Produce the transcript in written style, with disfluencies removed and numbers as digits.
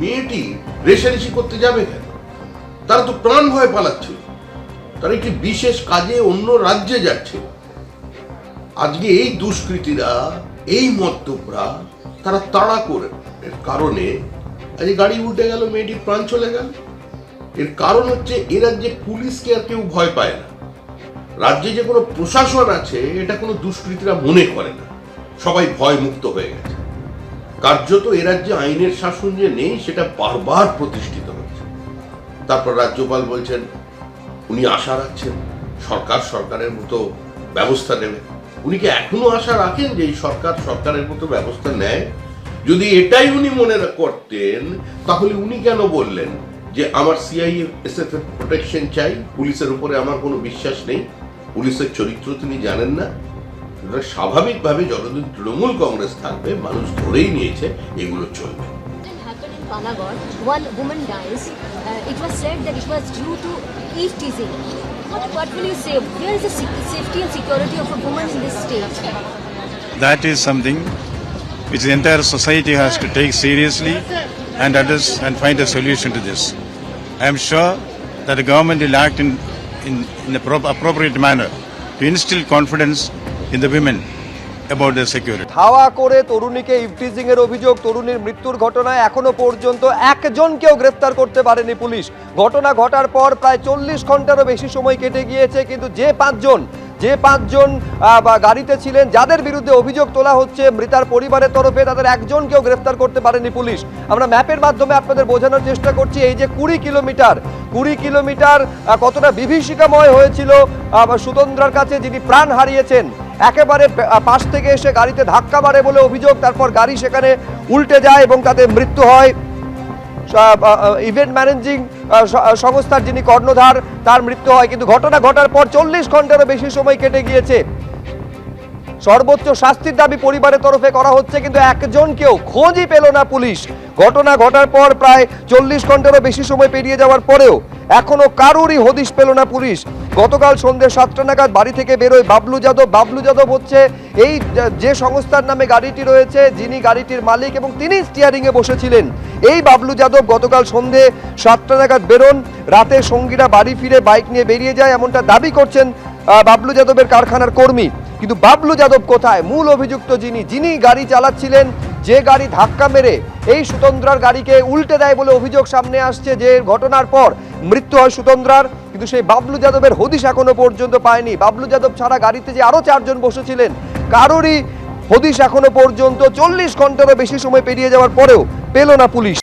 মেয়েটি রেশারেশি করতে যাবে কেন? তারা তো প্রাণ ভয় পালাচ্ছিল, তারা একটি বিশেষ কাজে অন্য রাজ্যে যাচ্ছে। আজকে এই দুষ্কৃতীরা, এই মদ্যপরা, তারা তাড়া করে এর কারণে আজ গাড়ি উল্টে গেল, মেয়েটির প্রাণ চলে গেল। এর কারণ হচ্ছে এ রাজ্যে পুলিশকে আর কেউ ভয় পায় না। রাজ্যে যে কোনো প্রশাসন আছে এটা কোনো দুষ্কৃতীরা মনে করে না, সবাই ভয় মুক্ত হয়ে গেছে। কার্যত এ রাজ্যে আইনের শাসন যে নেই সেটা বারবার প্রতিষ্ঠিত হচ্ছে। তারপর রাজ্যপাল বলছেন উনি আশা রাখছেন সরকারের মতো ব্যবস্থা নেবে। উনি কি এখনো আশা রাখেন যে এই সরকারের মতো ব্যবস্থা নেয়? যদি এটাই উনি মনে করতেন তাহলে উনি কেন বললেন যে আমার সিআইএসএফ এর প্রোটেকশন চাই, পুলিশের উপরে আমার কোনো বিশ্বাস নেই, পুলিশের চরিত্র তিনি জানেন না? স্বাভাবিকভাবে যতদিন তৃণমূল কংগ্রেস থাকবে মানুষ ধরেই নিয়েছে এগুলো চলবে। Panagarh, one woman dies. It was said that it was due to eve teasing. What will you say? Where is the safety and security of a woman in this state? That is something which the entire society has to take seriously and address and find a solution to this. I am sure that the government will act in an appropriate manner to instill confidence in the women about their security. ধাওয়া করে তরুণীকে eve teasing এর অভিযোগ, তরুণীর মৃত্যুর ঘটনায় এখনো পর্যন্ত একজনকেও গ্রেফতার করতে পারেনি পুলিশ। ঘটনা ঘটার পর প্রায় 40 ঘন্টারও বেশি সময় কেটে গিয়েছে, কিন্তু যে পাঁচজন গাড়িতে ছিলেন, যাদের বিরুদ্ধে অভিযোগ তোলা হচ্ছে মৃতার পরিবারের তরফে, তাদের একজনকেও গ্রেফতার করতে পারেনি পুলিশ। আমরা ম্যাপের মাধ্যমে আপনাদের বোঝানোর চেষ্টা করছি এই যে 20 কিলোমিটার কতটা বিভীষিকাময় হয়েছিল সুতন্দ্রার কাছে, যিনি প্রাণ হারিয়েছেন। একেবারে পাশ থেকে এসে গাড়িতে ধাক্কা মারে বলে অভিযোগ, তারপর গাড়ি সেখানে উল্টে যায় এবং তাদের মৃত্যু হয়। ইভেন্ট ম্যানেজিং সংস্থার যিনি কর্ণধার, তার মৃত্যু হয়। কিন্তু ঘটনা ঘটার পর 40 ঘন্টারও বেশি সময় কেটে গিয়েছে। সর্বোচ্চ শাস্তির দাবি পরিবারের তরফে করা হচ্ছে, কিন্তু একজনকেও খোঁজই পেল না পুলিশ। ঘটনা ঘটার পর প্রায় 40 ঘন্টারও বেশি সময় পেরিয়ে যাওয়ার পরেও এখনো কারোরই হদিশ পেল না পুলিশ। গতকাল সন্ধ্যে 7টা নাগাদ বাড়ি থেকে বেরোয় বাবলু যাদব হচ্ছে এই যে সংস্থার নামে গাড়িটি রয়েছে, যিনি গাড়িটির মালিক এবং তিনি স্টিয়ারিংয়ে বসেছিলেন। এই বাবলু যাদব গতকাল সন্ধ্যে 7টা নাগাদ বেরোন, রাতে সঙ্গীরা বাড়ি ফিরে বাইক নিয়ে বেরিয়ে যায়, এমনটা দাবি করছেন বাবলু যাদবের কারখানার কর্মী। কিন্তু বাবলু যাদব কোথায়? মূল অভিযুক্ত যিনি গাড়ি চালাচ্ছিলেন, যে গাড়ি ধাক্কা মেরে এই সুতন্দ্রার গাড়িকে উল্টে দেয় বলে অভিযোগ সামনে আসছে, যে ঘটনার পর মৃত্যু হয় সুতন্দ্রার, কিন্তু সেই বাবলু যাদবের হদিশ এখনো পর্যন্ত পায়নি। বাবলু যাদব ছাড়া গাড়িতে যে আরো 4 জন বসেছিলেন, কারোরই হদিশ এখনো পর্যন্ত 40 ঘন্টারও বেশি সময় পেরিয়ে যাওয়ার পরেও পেল না পুলিশ।